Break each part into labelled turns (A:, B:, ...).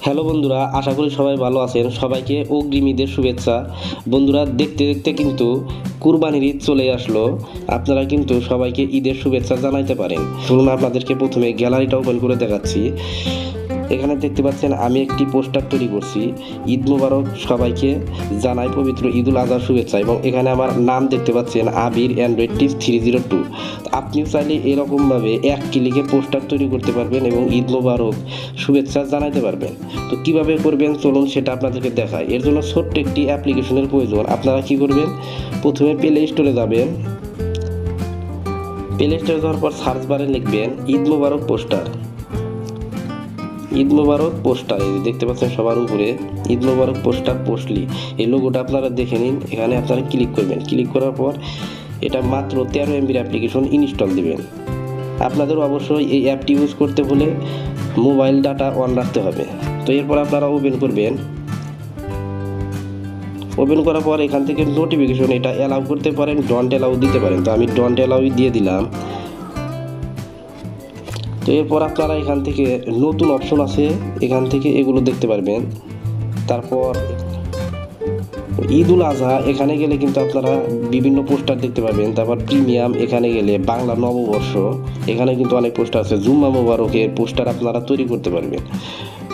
A: Hello বন্ধুরা, আশা করি সবাই ভালো আছেন। সবাইকে অগ্রিম ঈদের শুভেচ্ছা। বন্ধুরা, দেখতে দেখতে কিন্তু কুরবানির ঈদ চলে আসলো। আপনারা কিন্তু সবাইকে ঈদের শুভেচ্ছা জানাইতে পারেন। চলুন আপনাদেরকে প্রথমে গ্যালারিটা ওপেন করে দেখাচ্ছি। এখানে দেখতে পাচ্ছেন আমি একটি পোস্টার তৈরি করছি। ঈদ মোবারক, সবাইকে জানাই পবিত্র ঈদুল আজহার শুভেচ্ছা। এবং এখানে আমার নাম দেখতে পাচ্ছেন আবির অ্যান্ড্রয়েড টিপস 302। আপনিও চাইলে এরকমভাবে এক ক্লিকে পোস্টার তৈরি করতে পারবেন এবং ঈদ মোবারক শুভেচ্ছা জানাইতে পারবেন। তো কিভাবে করবেন চলুন সেটা আপনাদেরকে দেখাই। এর জন্য ছোট্ট একটি অ্যাপ্লিকেশনের প্রয়োজন। আপনারা কি করবেন, প্রথমে প্লে স্টোরে যাবেন। প্লে স্টোরে যাওয়ার পর সার্চ বারে লিখবেন ঈদ মোবারক পোস্টার। ঈদ মোবারক পোস্টার, এই দেখতে পাচ্ছেন সবার উপরে ঈদ মোবারক পোস্টার পোস্টলি, এই লোগোটা আপনারা দেখে নিন। এখানে আপনারা ক্লিক করবেন। ক্লিক করার পর এটা মাত্র 13 MB অ্যাপ্লিকেশন ইনস্টল দিবেন। আপনাদের অবশ্যই এই অ্যাপটি ইউজ করতে হলে মোবাইল ডাটা অন রাখতে হবে। তো এরপর আপনারা ওপেন করবেন। ওপেন করার পর এখান থেকে নোটিফিকেশন এটা অ্যালাউ করতে পারেন, ডন্ট অ্যালাউ দিতে পারেন। তো আমি ডন্ট অ্যালাউ দিয়ে দিলাম। তো এরপর আপনারা এখান থেকে নতুন অপশন আছে, এখান থেকে এগুলো দেখতে পারবেন। তারপর ঈদুল আজহা, এখানে গেলে কিন্তু আপনারা বিভিন্ন পোস্টার দেখতে পাবেন। তারপর প্রিমিয়াম, এখানে গেলে বাংলা নববর্ষ, এখানে কিন্তু অনেক পোস্টার আছে। জুম্মা মোবারকের পোস্টার আপনারা তৈরি করতে পারবেন।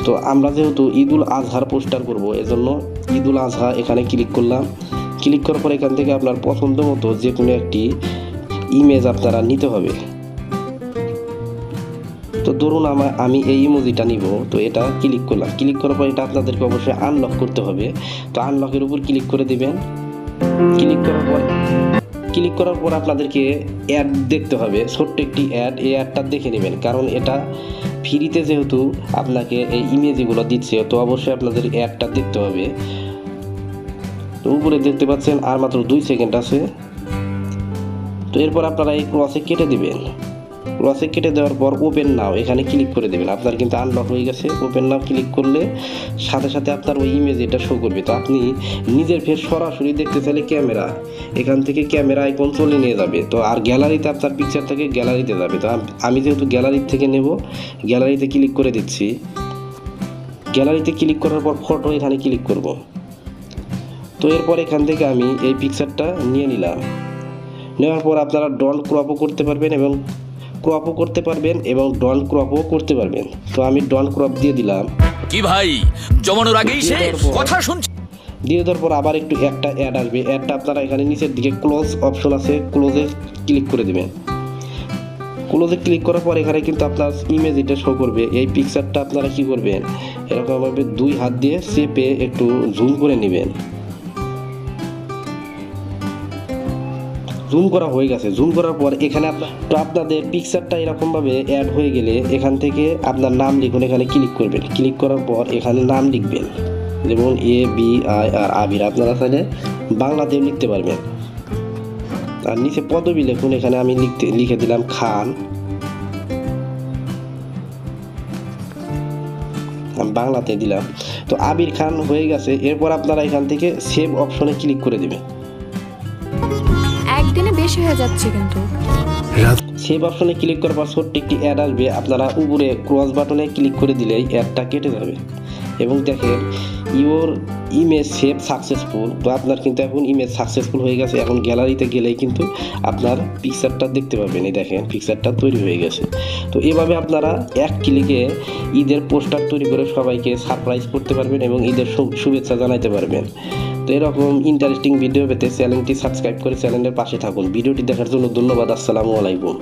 A: তো আমরা যেহেতু ঈদুল আজহার পোস্টার করব, এজন্য ঈদুল আজহা এখানে ক্লিক করলাম। ক্লিক করার পর এখান থেকে আপনার পছন্দ মতো যে কোনো একটি ইমেজ আপনারা নিতে হবে। তো ধরুন আমি এই ইমোজিটা নিব। তো এটা ক্লিক করলাম। ক্লিক করার পর এটা আপনাদেরকে অবশ্যই আনলক করতে হবে। তো আনলকের উপর ক্লিক করে দিবেন। ক্লিক করার পর আপনাদেরকে অ্যাড দেখতে হবে, ছোট্ট একটি অ্যাড। এই অ্যাডটা দেখে নেবেন, কারণ এটা ফ্রিতে যেহেতু আপনাকে এই ইমেজগুলো দিচ্ছে, তো অবশ্যই আপনাদের অ্যাডটা দেখতে হবে। তো উপরে দেখতে পাচ্ছেন আর মাত্র 2 সেকেন্ড আছে। তো এরপর আপনারা এই ক্রসে কেটে দিবেন। ক্রসে কেটে দেওয়ার পর ওপেন নাও এখানে ক্লিক করে দেবেন। আপনার কিন্তু আনলক হয়ে গেছে। ওপেন নাও ক্লিক করলে সাথে সাথে আপনার ওই ইমেজ এটা শো করবে। তো আপনি নিজের ফেস সরাসরি দেখতে চাইলে ক্যামেরা, এখান থেকে ক্যামেরা আইকন চলে নিয়ে যাবে। তো আর গ্যালারিতে আপনার পিকচার থেকে গ্যালারিতে যাবে। তো আমি যেহেতু গ্যালারি থেকে নেব, গ্যালারিতে ক্লিক করে দিচ্ছি। গ্যালারিতে ক্লিক করার পর ফটো এখানে ক্লিক করব। তো এরপর এখান থেকে আমি এই পিকচারটা নিয়ে নিলাম। নেওয়ার পর আপনারা ডন্ট ক্রপও করতে পারবেন এবং ডন ক্রপও করতে পারবেন। তো আমি ডন ক্রপ দিয়ে দিলাম।
B: কি ভাই, জমানোর আগেই সে কথা শুনছে।
A: দিয়ে দেওয়ার পর আবার একটা অ্যাড আসবে। অ্যাডটা আপনারা এখানে নিচের দিকে ক্লোজ অপশন আছে, ক্লোজে ক্লিক করে দেবেন। ক্লোজে ক্লিক করার পর এখানে কিন্তু আপনার ইমেজ এটা শো করবে। এই পিকচারটা আপনারা কি করবেন, এরকমভাবে 2 হাত দিয়ে চেপে একটু জুম করে নেবেন। জুম করা হয়ে গেছে। জুম করার পর এখানে আপনাদের পিকচারটা এরকমভাবে অ্যাড হয়ে গেলে এখান থেকে আপনার নাম লিখুন। এখানে ক্লিক করবেন। ক্লিক করার পর এখানে নাম লিখবেন, যেমন ABIR আবির। আপনারা চাইলে বাংলাতেও লিখতে পারবেন। আর নিচে পদবি লিখুন। এখানে আমি লিখে দিলাম খান, বাংলাতে দিলাম। তো আবির খান হয়ে গেছে। এরপর আপনারা এখান থেকে সেভ অপশনে ক্লিক করে দেবেন।
C: একদিনে বেশি হয়ে যাচ্ছে কিন্তু।
A: সেভ অপশনে ক্লিক করার পর ছোট্ট একটি অ্যাড আসবে। আপনারা উপরে ক্রস বাটনে ক্লিক করে দিলেই অ্যাডটা কেটে যাবে। এবং দেখেন ইওর ইমেজ সেভ সাকসেসফুল। তো আপনার কিন্তু এখন ইমেজ সাকসেসফুল হয়ে গেছে। এখন গ্যালারিতে গেলেই কিন্তু আপনার পিকচারটা দেখতে পাবেন। এই দেখেন পিকচারটা তৈরি হয়ে গেছে। তো এভাবে আপনারা এক ক্লিকে ঈদের পোস্টার তৈরি করে সবাইকে সারপ্রাইজ করতে পারবেন এবং ঈদের শুভেচ্ছা জানাতে পারবেন। তো এরকম ইন্টারেস্টিং ভিডিও পেতে চ্যানেলটি সাবস্ক্রাইব করে চ্যানেলের পাশে থাকুন। ভিডিওটি দেখার জন্য ধন্যবাদ। আসসালামু আলাইকুম।